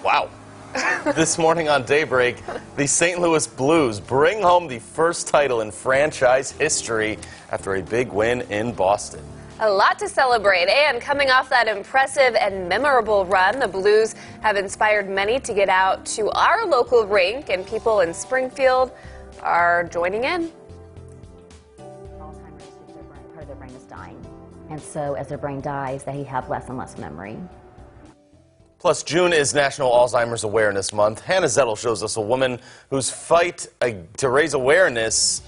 Wow. This morning on Daybreak, the St. Louis Blues bring home the first title in franchise history after a big win in Boston. A lot to celebrate, and coming off that impressive and memorable run, the Blues have inspired many to get out to our local rink, and people in Springfield are joining in. Alzheimer's, part of their brain is dying, and so as their brain dies, they have less and less memory. Plus, June is National Alzheimer's Awareness Month. Hannah Zettel shows us a woman whose fight to raise awareness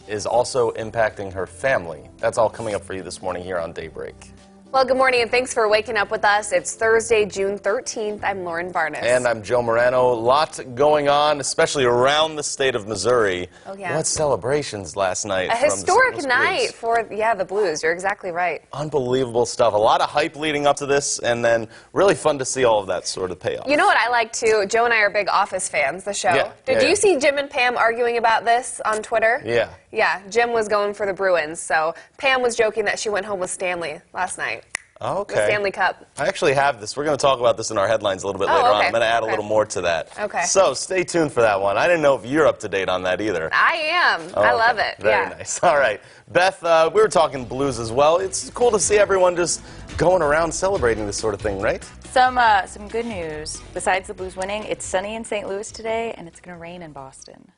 is also impacting her family. That's all coming up for you this morning here on Daybreak. Well, good morning, and thanks for waking up with us. It's Thursday, June 13th. I'm Lauren Barnes. And I'm Joe Morano. A lot going on, especially around the state of Missouri. Oh, yeah. What celebrations last night. A historic night Blues. for, the Blues. You're exactly right. Unbelievable stuff. A lot of hype leading up to this, and then really fun to see all of that sort of payoff. You know what I like, too? Joe and I are big Office fans, the show. Yeah, Did you see Jim and Pam arguing about this on Twitter? Yeah. Yeah, Jim was going for the Bruins, so Pam was joking that she went home with Stanley last night. Okay. The Stanley Cup. I actually have this. We're going to talk about this in our headlines a little bit later on. I'm going to add a little more to that. Okay. So stay tuned for that one. I didn't know if you're up to date on that either. I am. I love it. Very nice. All right. Beth, we were talking Blues as well. It's cool to see everyone just going around celebrating this sort of thing, right? Some good news. Besides the Blues winning, it's sunny in St. Louis today, and it's going to rain in Boston.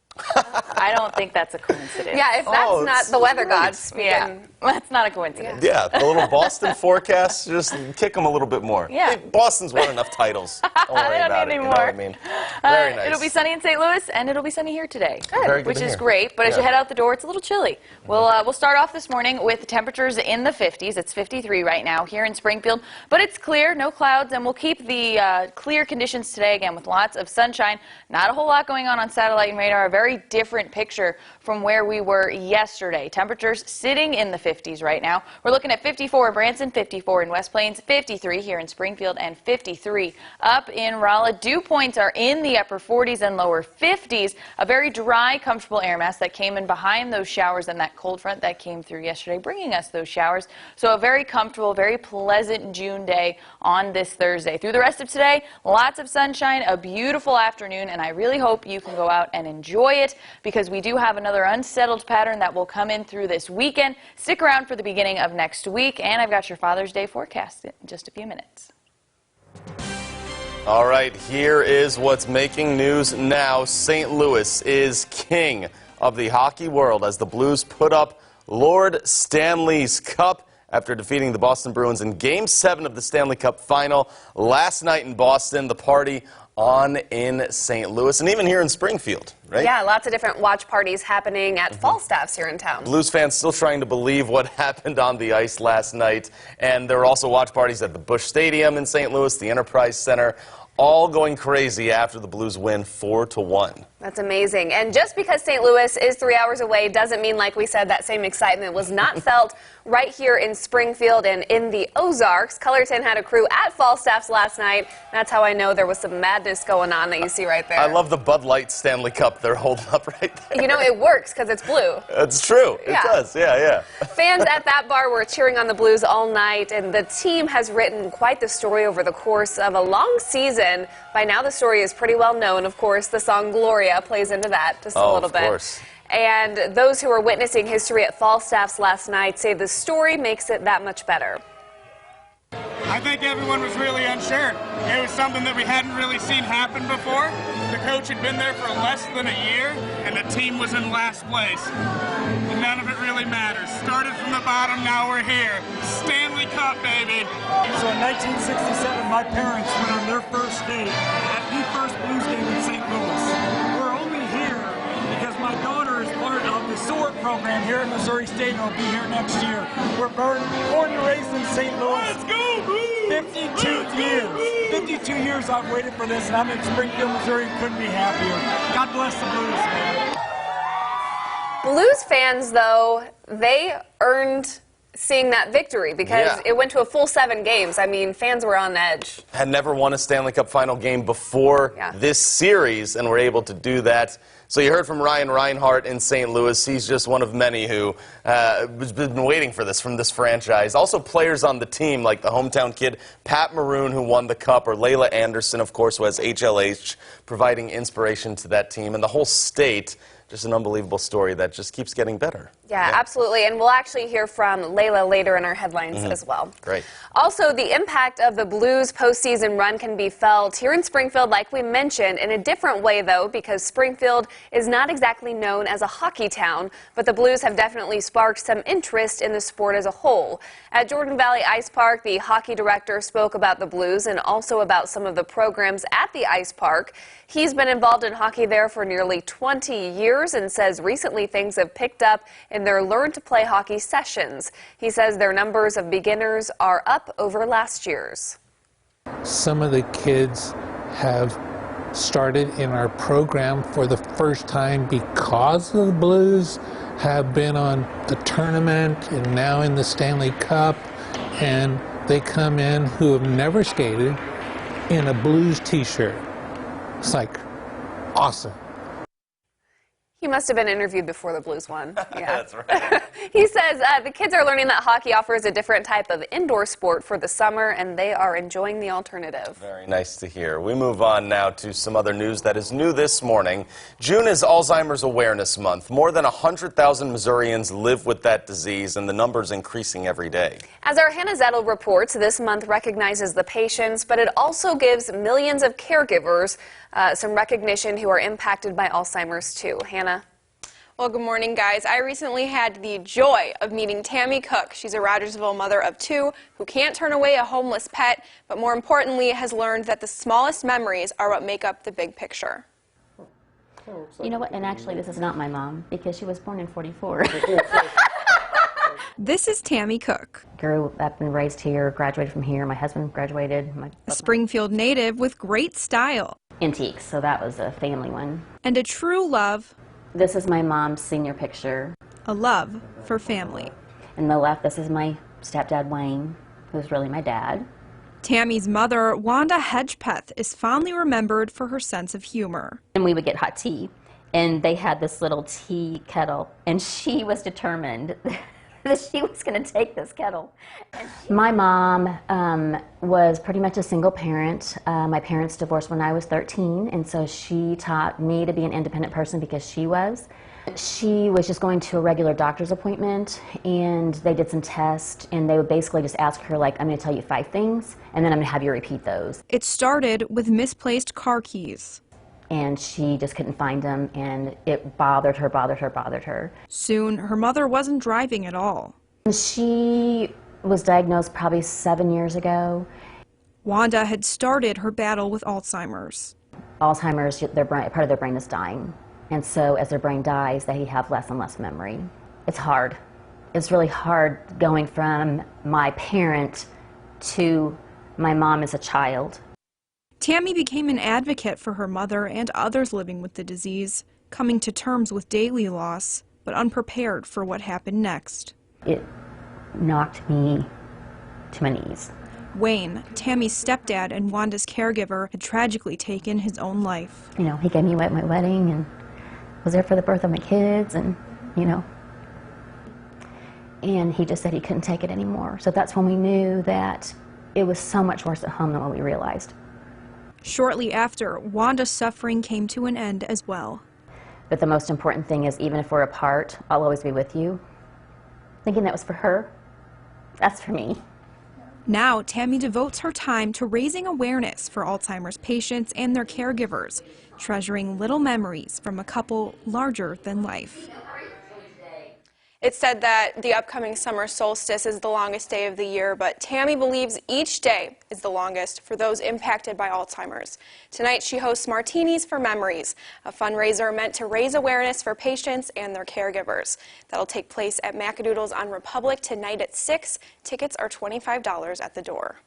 I don't think that's a coincidence. Yeah, if that's not the weather gods speaking. Yeah, that's not a coincidence. Yeah, the little Boston forecast, just kick them a while bit more. Yeah. Hey, Boston's won enough titles. Don't worry about it. You know what I mean? Very nice. It'll be sunny in St. Louis, and it'll be sunny here today, Good which is great. But as you head out the door, it's a little chilly. We'll start off this morning with temperatures in the 50s. It's 53 right now here in Springfield, but it's clear, no clouds, and we'll keep the clear conditions today again with lots of sunshine. Not a whole lot going on satellite and radar. A very different picture from where we were yesterday. Temperatures sitting in the 50s right now. We're looking at 54 in Branson, 54 in West Plains, 53 here in Springfield, and 53 up in Rolla. Dew points are in the upper 40s and lower 50s. A very dry, comfortable air mass that came in behind those showers and that cold front that came through yesterday, bringing us those showers. So a very comfortable, very pleasant June day on this Thursday. Through the rest of today, lots of sunshine, a beautiful afternoon, and I really hope you can go out and enjoy it because we do have another unsettled pattern that will come in through this weekend. Stick around for the beginning of next week, and I've got your Father's Day forecast in just a few minutes. All right, here is what's making news now. St. Louis is king of the hockey world as the Blues put up Lord Stanley's Cup after defeating the Boston Bruins in Game 7 of the Stanley Cup Final last night in Boston. The party on in St. Louis and even here in Springfield, right? Yeah, lots of different watch parties happening at Falstaff's here in town. Blues fans still trying to believe what happened on the ice last night. And there were also watch parties at the Busch Stadium in St. Louis, the Enterprise Center, all going crazy after the Blues win 4-1. That's amazing. And just because St. Louis is 3 hours away doesn't mean, like we said, that same excitement was not felt right here in Springfield and in the Ozarks. Cullerton had a crew at Falstaff's last night. That's how I know there was some madness going on that you see right there. I love the Bud Light Stanley Cup they're holding up right there. You know, it works because it's blue. It's true. It does. Yeah. Fans at that bar were cheering on the Blues all night, and the team has written quite the story over the course of a long season. By now, the story is pretty well known. Of course, the song Gloria plays into that just a little bit. Of course. And those who were witnessing history at Falstaff's last night say the story makes it that much better. I think everyone was really unsure. It was something that we hadn't really seen happen before. The coach had been there for less than a year, and the team was in last place. And none of it really matters. Started from the bottom, now we're here. Stanley Cup, baby. So in 1967, my parents went on their first date at the first Blues game in St. Louis. We're only here because my daughter is part of the SOAR program here at Missouri State and will be here next year. We're born and raised in St. Louis. Let's go, Blues! 52 years. 52 years I've waited for this, and I'm in Springfield, Missouri, and couldn't be happier. God bless the Blues, man. Blues fans, though, they earned seeing that victory because it went to a full 7 games. I mean, fans were on edge. Had never won a Stanley Cup final game before this series, and were able to do that. So you heard from Ryan Reinhart in St. Louis. He's just one of many who has been waiting for this from this franchise. Also players on the team like the hometown kid Pat Maroon, who won the Cup, or Layla Anderson, of course, who has HLH, providing inspiration to that team. And the whole state, just an unbelievable story that just keeps getting better. Yeah, absolutely. And we'll actually hear from Layla later in our headlines as well. Great. Also, the impact of the Blues postseason run can be felt here in Springfield, like we mentioned, in a different way, though, because Springfield is not exactly known as a hockey town, but the Blues have definitely sparked some interest in the sport as a whole. At Jordan Valley Ice Park, the hockey director spoke about the Blues and also about some of the programs at the ice park. He's been involved in hockey there for nearly 20 years and says recently things have picked up in their Learn to Play hockey sessions. He says their numbers of beginners are up over last year's. Some of the kids have started in our program for the first time because the Blues have been on the tournament and now in the Stanley Cup, and they come in who have never skated in a Blues t-shirt. It's like awesome. He must have been interviewed before the Blues won. Yeah. That's right. He says the kids are learning that hockey offers a different type of indoor sport for the summer, and they are enjoying the alternative. Very nice to hear. We move on now to some other news that is new this morning. June is Alzheimer's Awareness Month. More than 100,000 Missourians live with that disease, and the number's increasing every day. As our Hannah Zettel reports, this month recognizes the patients, but it also gives millions of caregivers some recognition who are impacted by Alzheimer's too. Hannah? Well, good morning, guys. I recently had the joy of meeting Tammy Cook. She's a Rogersville mother of 2 who can't turn away a homeless pet, but more importantly has learned that the smallest memories are what make up the big picture. You know what? And actually, this is not my mom because she was born in '44. This is Tammy Cook, Grew up and raised here, graduated from here. My husband graduated. a Springfield native with great style Antiques, so that was a family one. and a true love, This is my mom's senior picture. a love for family. In the left, this is my stepdad, Wayne, who's really my dad. Tammy's mother, Wanda Hedgepeth, is fondly remembered for her sense of humor. And we would get hot tea, and they had this little tea kettle, and she was determined that she was going to take this kettle. My mom was pretty much a single parent. My parents divorced when I was 13, and so she taught me to be an independent person because she was. She was just going to a regular doctor's appointment, and they did some tests, and they would basically just ask her, like, I'm going to tell you 5 things, and then I'm going to have you repeat those. It started with misplaced car keys. And she just couldn't find them, and it bothered her, bothered her, bothered her. Soon, her mother wasn't driving at all. She was diagnosed probably 7 years ago. Wanda had started her battle with Alzheimer's. Alzheimer's, part of their brain is dying. And so as their brain dies, they have less and less memory. It's hard. It's really hard going from my parent to my mom as a child. Tammy became an advocate for her mother and others living with the disease, coming to terms with daily loss, but unprepared for what happened next. It knocked me to my knees. Wayne, Tammy's stepdad and Wanda's caregiver, had tragically taken his own life. You know, he gave me away at my wedding and was there for the birth of my kids, and, you know. And he just said he couldn't take it anymore. So that's when we knew that it was so much worse at home than what we realized. Shortly after, Wanda's suffering came to an end as well. But the most important thing is, even if we're apart, I'll always be with you. Thinking that was for her, that's for me. Now, Tammy devotes her time to raising awareness for Alzheimer's patients and their caregivers, treasuring little memories from a couple larger than life. It's said that the upcoming summer solstice is the longest day of the year, but Tammy believes each day is the longest for those impacted by Alzheimer's. Tonight, she hosts Martinis for Memories, a fundraiser meant to raise awareness for patients and their caregivers. That'll take place at Macadoodles on Republic tonight at 6. Tickets are $25 at the door.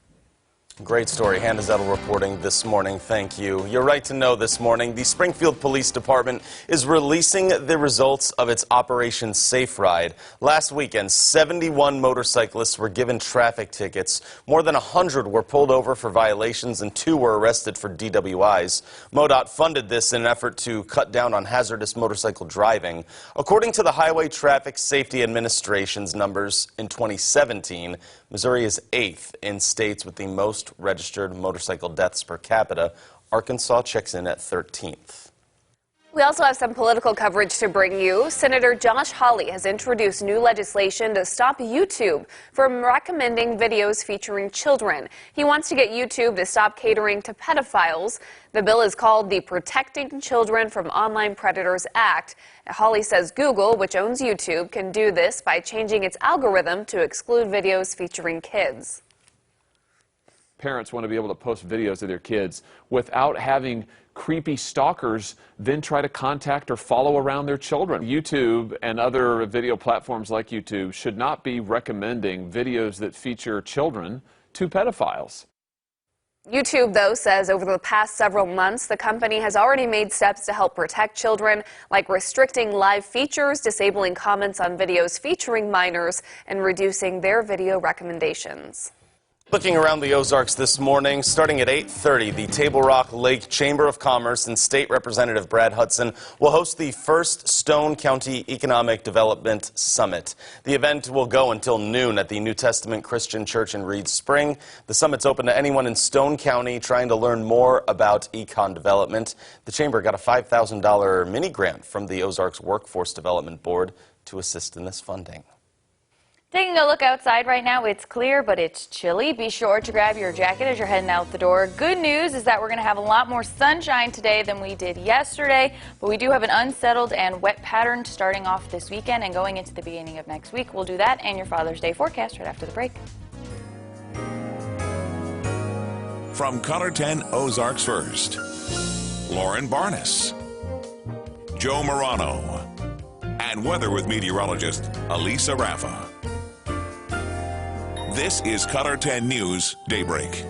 Great story. Hannah Zettel reporting this morning. Thank you. You're right to know this morning. The Springfield Police Department is releasing the results of its Operation Safe Ride. Last weekend, 71 motorcyclists were given traffic tickets. More than 100 were pulled over for violations and 2 were arrested for DWIs. MoDOT funded this in an effort to cut down on hazardous motorcycle driving. According to the Highway Traffic Safety Administration's numbers in 2017, Missouri is 8th in states with the most registered motorcycle deaths per capita. Arkansas checks in at 13th. We also have some political coverage to bring you. Senator Josh Hawley has introduced new legislation to stop YouTube from recommending videos featuring children. He wants to get YouTube to stop catering to pedophiles. The bill is called the Protecting Children from Online Predators Act. Hawley says Google, which owns YouTube, can do this by changing its algorithm to exclude videos featuring kids. Parents want to be able to post videos of their kids without having creepy stalkers then try to contact or follow around their children. YouTube and other video platforms like YouTube should not be recommending videos that feature children to pedophiles. YouTube, though, says over the past several months, the company has already made steps to help protect children, like restricting live features, disabling comments on videos featuring minors, and reducing their video recommendations. Looking around the Ozarks this morning, starting at 8:30, the Table Rock Lake Chamber of Commerce and State Representative Brad Hudson will host the first Stone County Economic Development Summit. The event will go until noon at the New Testament Christian Church in Reed Spring. The summit's open to anyone in Stone County trying to learn more about econ development. The Chamber got a $5,000 mini grant from the Ozarks Workforce Development Board to assist in this funding. Taking a look outside right now, it's clear, but it's chilly. Be sure to grab your jacket as you're heading out the door. Good news is that we're going to have a lot more sunshine today than we did yesterday, but we do have an unsettled and wet pattern starting off this weekend and going into the beginning of next week. We'll do that and your Father's Day forecast right after the break. From Color 10 Ozarks First, Lauren Barnes, Joe Morano, and weather with meteorologist Elisa Raffa. This is Color 10 News Daybreak.